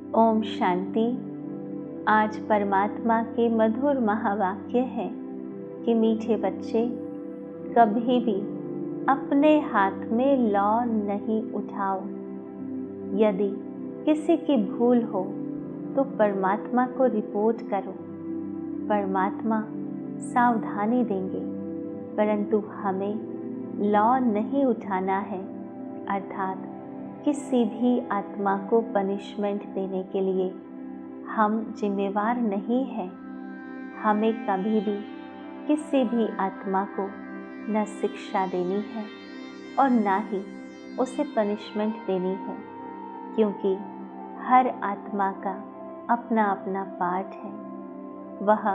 ओम शांति। आज परमात्मा के मधुर महावाक्य है कि मीठे बच्चे, कभी भी अपने हाथ में लौ नहीं उठाओ। यदि किसी की भूल हो तो परमात्मा को रिपोर्ट करो। परमात्मा सावधानी देंगे, परंतु हमें लौ नहीं उठाना है, अर्थात किसी भी आत्मा को पनिशमेंट देने के लिए हम जिम्मेवार नहीं हैं। हमें कभी भी किसी भी आत्मा को न शिक्षा देनी है और न ही उसे पनिशमेंट देनी है, क्योंकि हर आत्मा का अपना अपना पार्ट है। वह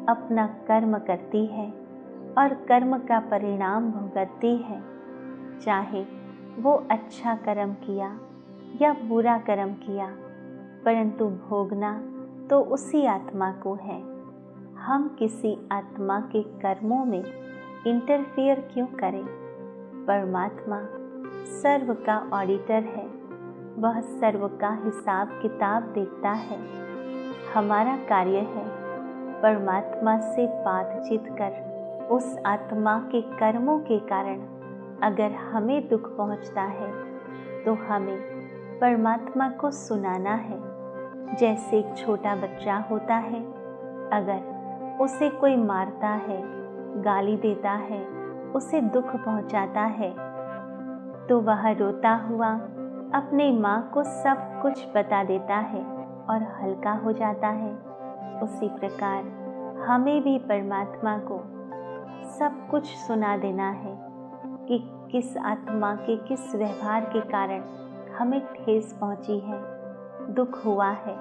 अपना कर्म करती है और कर्म का परिणाम भुगतती है, चाहे वो अच्छा कर्म किया या बुरा कर्म किया, परंतु भोगना तो उसी आत्मा को है। हम किसी आत्मा के कर्मों में इंटरफियर क्यों करें? परमात्मा सर्व का ऑडिटर है, वह सर्व का हिसाब किताब देखता है। हमारा कार्य है परमात्मा से बातचीत कर उस आत्मा के कर्मों के कारण अगर हमें दुख पहुंचता है तो हमें परमात्मा को सुनाना है। जैसे एक छोटा बच्चा होता है, अगर उसे कोई मारता है, गाली देता है, उसे दुख पहुंचाता है, तो वह रोता हुआ अपनी माँ को सब कुछ बता देता है और हल्का हो जाता है। उसी प्रकार हमें भी परमात्मा को सब कुछ सुना देना है कि किस आत्मा के किस व्यवहार के कारण हमें ठेस पहुंची है, दुख हुआ है।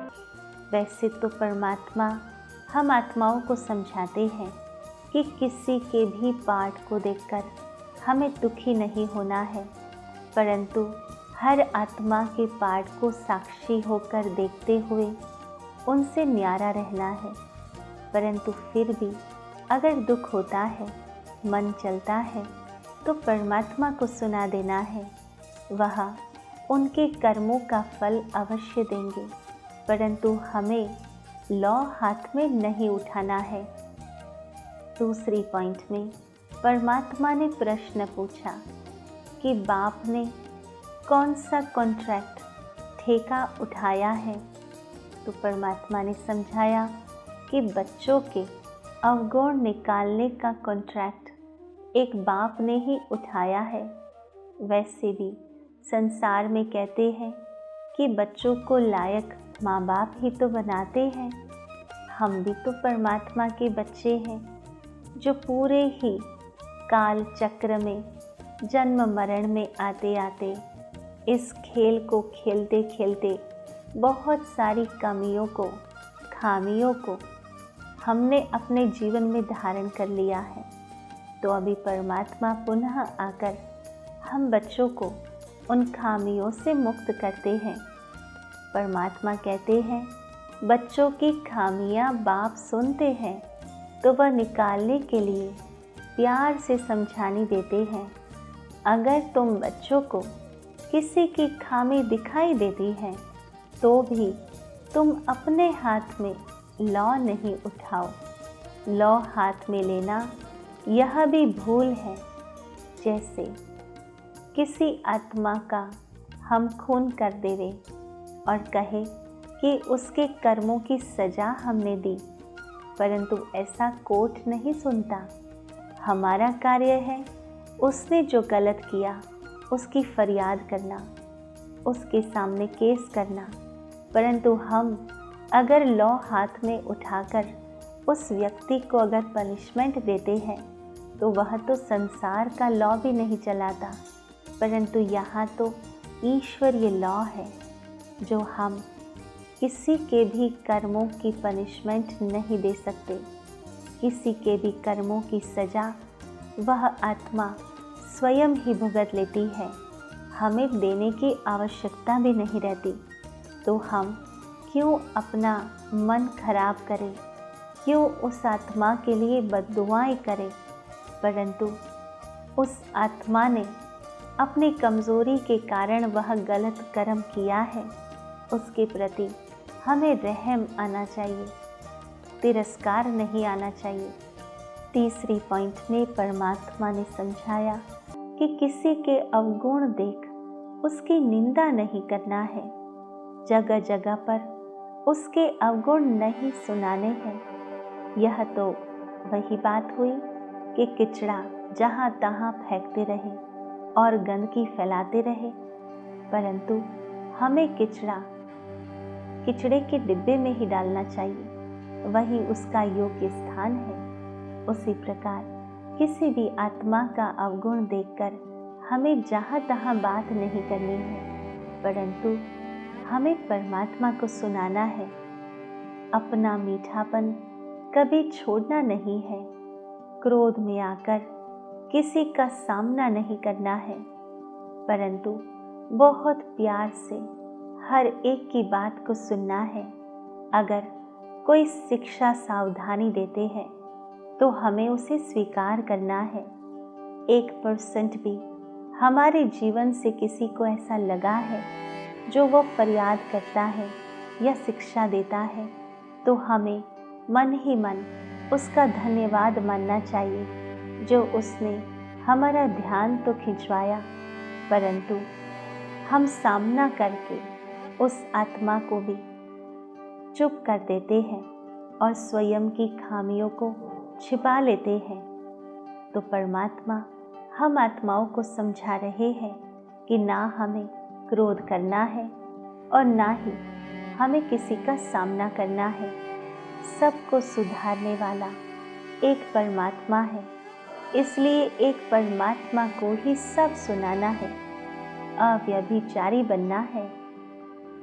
वैसे तो परमात्मा हम आत्माओं को समझाते हैं कि किसी के भी पार्ट को देखकर हमें दुखी नहीं होना है, परंतु हर आत्मा के पार्ट को साक्षी होकर देखते हुए उनसे न्यारा रहना है। परंतु फिर भी अगर दुख होता है, मन चलता है, तो परमात्मा को सुना देना है। वह उनके कर्मों का फल अवश्य देंगे, परंतु हमें लौ हाथ में नहीं उठाना है। दूसरी पॉइंट में परमात्मा ने प्रश्न पूछा कि बाप ने कौन सा कॉन्ट्रैक्ट ठेका उठाया है, तो परमात्मा ने समझाया कि बच्चों के अवगुण निकालने का कॉन्ट्रैक्ट एक बाप ने ही उठाया है। वैसे भी संसार में कहते हैं कि बच्चों को लायक माँ बाप ही तो बनाते हैं। हम भी तो परमात्मा के बच्चे हैं, जो पूरे ही काल चक्र में जन्म मरण में आते आते इस खेल को खेलते खेलते बहुत सारी कमियों को, खामियों को हमने अपने जीवन में धारण कर लिया है। तो अभी परमात्मा पुनः आकर हम बच्चों को उन खामियों से मुक्त करते हैं। परमात्मा कहते हैं बच्चों की खामियां बाप सुनते हैं तो वह निकालने के लिए प्यार से समझानी देते हैं। अगर तुम बच्चों को किसी की खामी दिखाई देती है तो भी तुम अपने हाथ में लौ नहीं उठाओ। लौ हाथ में लेना यह भी भूल है। जैसे किसी आत्मा का हम खून कर देवे और कहे कि उसके कर्मों की सज़ा हमने दी, परंतु ऐसा कोर्ट नहीं सुनता। हमारा कार्य है उसने जो गलत किया उसकी फरियाद करना, उसके सामने केस करना, परंतु हम अगर लौ हाथ में उठाकर उस व्यक्ति को अगर पनिशमेंट देते हैं तो वह तो संसार का लॉ भी नहीं चलाता, परंतु यहाँ तो ईश्वरीय लॉ है, जो हम किसी के भी कर्मों की पनिशमेंट नहीं दे सकते। किसी के भी कर्मों की सज़ा वह आत्मा स्वयं ही भुगत लेती है, हमें देने की आवश्यकता भी नहीं रहती। तो हम क्यों अपना मन खराब करें, क्यों उस आत्मा के लिए बद्दुआएं करें? परंतु उस आत्मा ने अपनी कमज़ोरी के कारण वह गलत कर्म किया है, उसके प्रति हमें रहम आना चाहिए, तिरस्कार नहीं आना चाहिए। तीसरी पॉइंट में परमात्मा ने समझाया कि किसी के अवगुण देख उसकी निंदा नहीं करना है, जगह जगह पर उसके अवगुण नहीं सुनाने हैं। यह तो वही बात हुई कि किचड़ा जहाँ तहाँ फेंकते रहे और गंदगी फैलाते रहे, परंतु हमें किचड़े के डिब्बे में ही डालना चाहिए, वही उसका योग्य स्थान है। उसी प्रकार किसी भी आत्मा का अवगुण देखकर हमें जहाँ तहाँ बात नहीं करनी है, परंतु हमें परमात्मा को सुनाना है। अपना मीठापन कभी छोड़ना नहीं है। क्रोध में आकर किसी का सामना नहीं करना है, परंतु बहुत प्यार से हर एक की बात को सुनना है। अगर कोई शिक्षा सावधानी देते हैं तो हमें उसे स्वीकार करना है। 1% भी हमारे जीवन से किसी को ऐसा लगा है जो वो फरियाद करता है या शिक्षा देता है, तो हमें मन ही मन उसका धन्यवाद मानना चाहिए, जो उसने हमारा ध्यान तो खिंचवाया, परंतु हम सामना करके उस आत्मा को भी चुप कर देते हैं और स्वयं की खामियों को छिपा लेते हैं। तो परमात्मा हम आत्माओं को समझा रहे हैं कि ना हमें क्रोध करना है और ना ही हमें किसी का सामना करना है। सबको सुधारने वाला एक परमात्मा है, इसलिए एक परमात्मा को ही सब सुनाना है, अव्यभिचारी बनना है,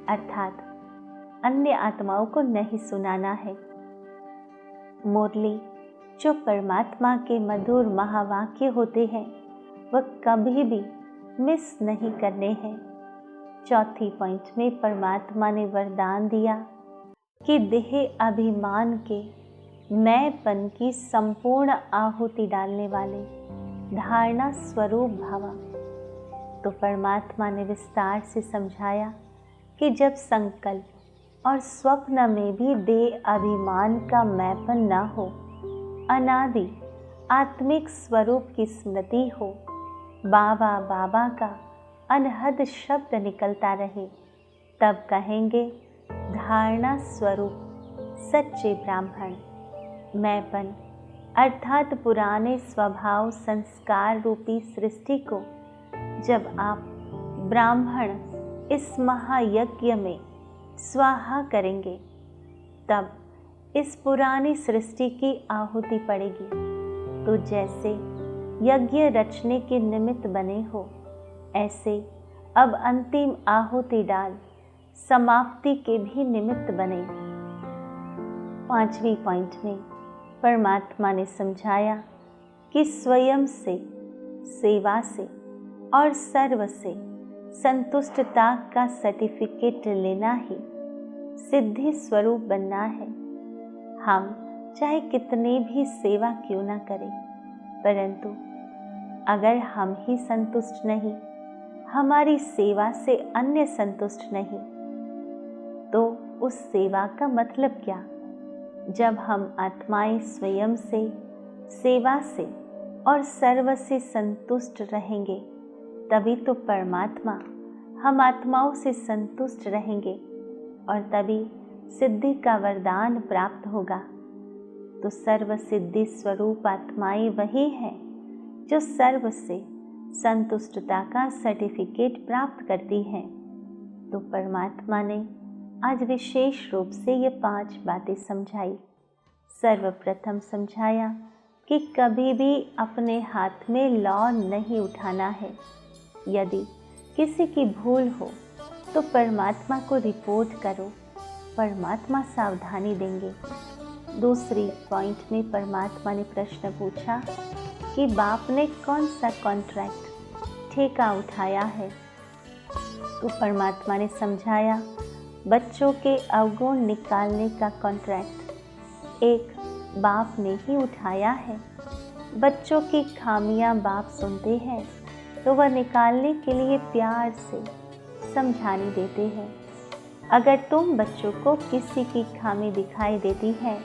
अर्थात अन्य आत्माओं को नहीं सुनाना है। मुरली जो परमात्मा के मधुर महावाक्य होते हैं वह कभी भी मिस नहीं करने हैं। चौथी पॉइंट में परमात्मा ने वरदान दिया कि देह अभिमान के मैंपन की संपूर्ण आहुति डालने वाले धारणा स्वरूप भव। तो परमात्मा ने विस्तार से समझाया कि जब संकल्प और स्वप्न में भी देह अभिमान का मैंपन न हो, अनादि आत्मिक स्वरूप की स्मृति हो, बाबा बाबा का अनहद शब्द निकलता रहे, तब कहेंगे धारणा स्वरूप सच्चे ब्राह्मण। मैंपन अर्थात पुराने स्वभाव संस्कार रूपी सृष्टि को जब आप ब्राह्मण इस महायज्ञ में स्वाहा करेंगे, तब इस पुरानी सृष्टि की आहुति पड़ेगी। तो जैसे यज्ञ रचने के निमित्त बने हो, ऐसे अब अंतिम आहुति डाल समाप्ति के भी निमित्त बने। पांचवी पॉइंट में परमात्मा ने समझाया कि स्वयं से, सेवा से और सर्व से संतुष्टता का सर्टिफिकेट लेना ही सिद्धि स्वरूप बनना है। हम चाहे कितने भी सेवा क्यों ना करें, परंतु अगर हम ही संतुष्ट नहीं, हमारी सेवा से अन्य संतुष्ट नहीं, तो उस सेवा का मतलब क्या? जब हम आत्माएं स्वयं से, सेवा से और सर्व से संतुष्ट रहेंगे, तभी तो परमात्मा हम आत्माओं से संतुष्ट रहेंगे और तभी सिद्धि का वरदान प्राप्त होगा। तो सर्व सिद्धि स्वरूप आत्माएं वही हैं जो सर्व से संतुष्टता का सर्टिफिकेट प्राप्त करती हैं। तो परमात्मा ने आज विशेष रूप से ये 5 बातें समझाई। सर्वप्रथम समझाया कि कभी भी अपने हाथ में लौ नहीं उठाना है। यदि किसी की भूल हो तो परमात्मा को रिपोर्ट करो, परमात्मा सावधानी देंगे। दूसरी पॉइंट में परमात्मा ने प्रश्न पूछा कि बाप ने कौन सा कॉन्ट्रैक्ट ठेका उठाया है? तो परमात्मा ने समझाया बच्चों के अवगुण निकालने का कॉन्ट्रैक्ट एक बाप ने ही उठाया है। बच्चों की खामियां बाप सुनते हैं तो वह निकालने के लिए प्यार से समझानी देते हैं। अगर तुम बच्चों को किसी की खामी दिखाई देती है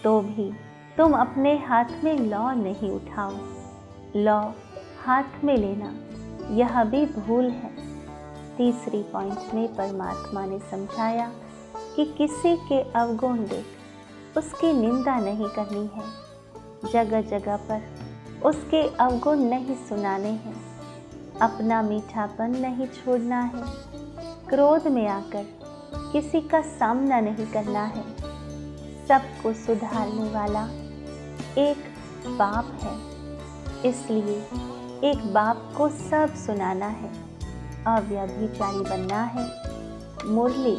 तो भी तुम अपने हाथ में लौ नहीं उठाओ। लौ हाथ में लेना यह भी भूल है। तीसरी पॉइंट में परमात्मा ने समझाया कि किसी के अवगुण देख उसकी निंदा नहीं करनी है, जगह जगह पर उसके अवगुण नहीं सुनाने हैं, अपना मीठापन नहीं छोड़ना है, क्रोध में आकर किसी का सामना नहीं करना है। सबको सुधारने वाला एक बाप है, इसलिए एक बाप को सब सुनाना है, अव्यभिचारी बनना है, मुरली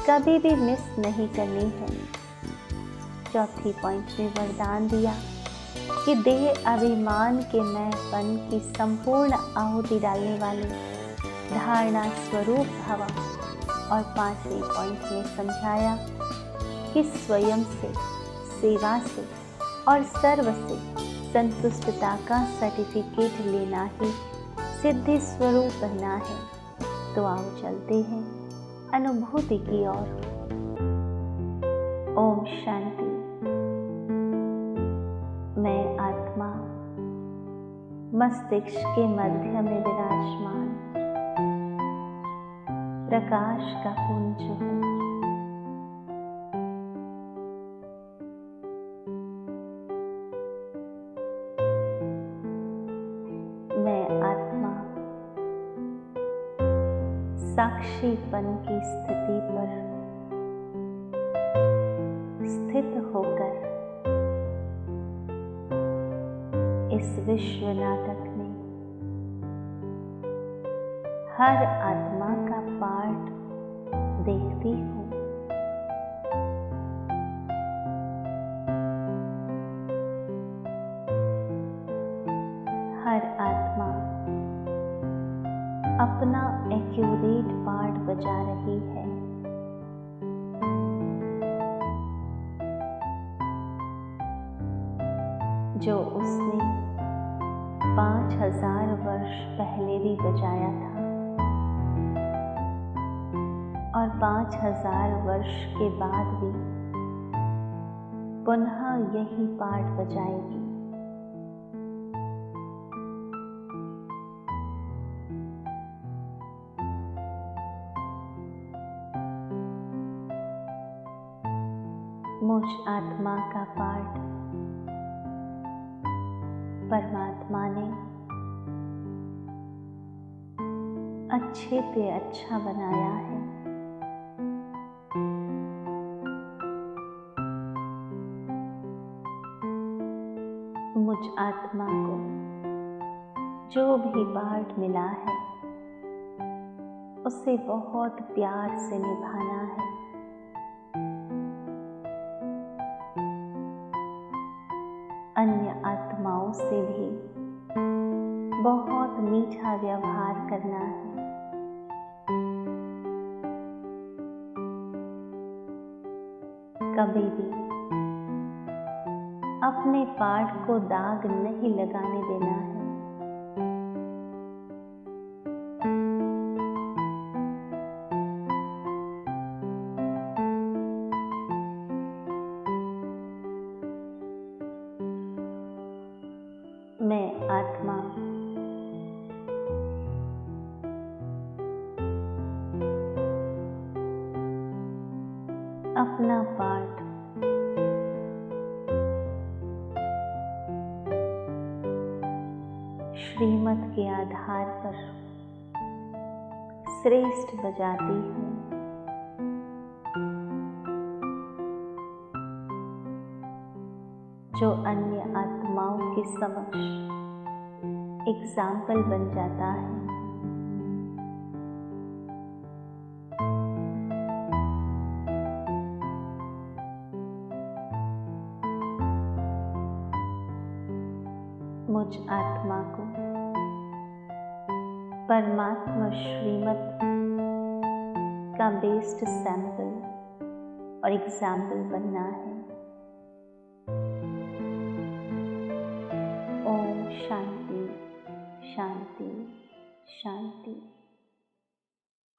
कभी भी मिस नहीं करनी है। चौथी पॉइंट में वरदान दिया कि देह अभिमान के मैंपन की संपूर्ण आहुति डालने वाले धारणा स्वरूप भवा। और पांचवी पॉइंट में समझाया कि स्वयं से, सेवा से और सर्व से संतुष्टता का सर्टिफिकेट लेना ही सिद्धि स्वरूप बनना है। तो आओ चलते हैं अनुभूति की ओर। ओम शांति। मैं आत्मा मस्तिष्क के मध्य में विराजमान प्रकाश का पुंज हूँ। मैं आत्मा साक्षीपन की स्थिति पर स्थित होकर इस विश्व नाटक में हर आत्मा का पार्ट देखती हूँ। हर आत्मा अपना एक्यूरेट पार्ट बजा रही है। जो उसने 5000 वर्ष पहले भी बजाया था और 5000 वर्ष के बाद भी पुनः यही पार्ट बजाएगी। मुझ आत्मा का पार्ट परमात्मा ने अच्छे से अच्छा बनाया है। मुझ आत्मा को जो भी पार्ट मिला है उसे बहुत प्यार से निभाना है। अन्य आत्माओं से भी बहुत मीठा व्यवहार करना है। कभी भी अपने पार्ट को दाग नहीं लगाने देना है। मैं आत्मा अपना पार्ट श्रीमत के आधार पर श्रेष्ठ बजाती हूँ। जो अन्य आत्माओं के समक्ष एग्जाम्पल बन जाता है। मुझ आत्मा को परमात्मा श्रीमत का बेस्ट सैंपल और एग्जाम्पल बनना है। ओम शांति शांति शांति।